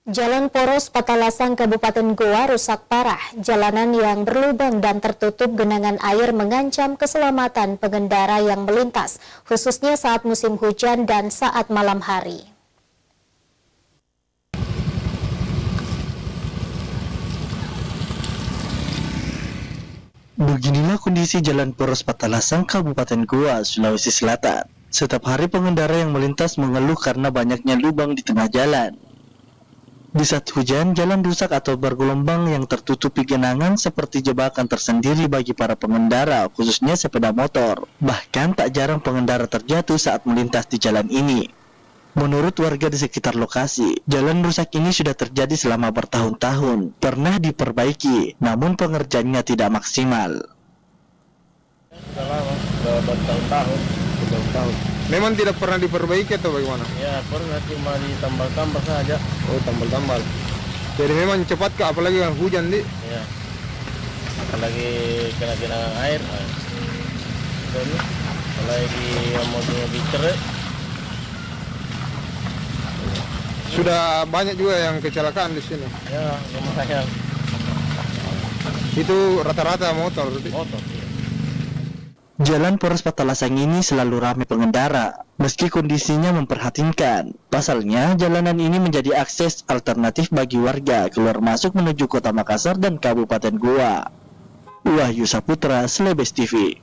Jalan poros Patalasang Kabupaten Goa rusak parah. Jalanan yang berlubang dan tertutup genangan air mengancam keselamatan pengendara yang melintas, khususnya saat musim hujan dan saat malam hari. Beginilah kondisi Jalan Poros Patalasang Kabupaten Goa, Sulawesi Selatan. Setiap hari pengendara yang melintas mengeluh karena banyaknya lubang di tengah jalan. Di saat hujan, jalan rusak atau bergelombang yang tertutupi genangan seperti jebakan tersendiri bagi para pengendara, khususnya sepeda motor. Bahkan tak jarang pengendara terjatuh saat melintas di jalan ini. Menurut warga di sekitar lokasi, jalan rusak ini sudah terjadi selama bertahun-tahun. Pernah diperbaiki, namun pengerjaannya tidak maksimal. Sudah lama, sudah bertahun-tahun. Memang tidak pernah diperbaiki atau bagaimana? Ya, pernah cuma ditambal-tambal saja. Oh, tambal-tambal. Jadi memang cepat kah, apalagi kan hujan, Di? Ya. Apalagi kena genangan air. Ini, apalagi yang mau bicara. Sudah banyak juga yang kecelakaan di sini. Ya, lumayan. Itu rata-rata motor. Motor. Jalan Poros Patalasang ini selalu ramai pengendara, meski kondisinya memprihatinkan. Pasalnya, jalanan ini menjadi akses alternatif bagi warga keluar masuk menuju Kota Makassar dan Kabupaten Goa. Wahyu Saputra, Slebes TV.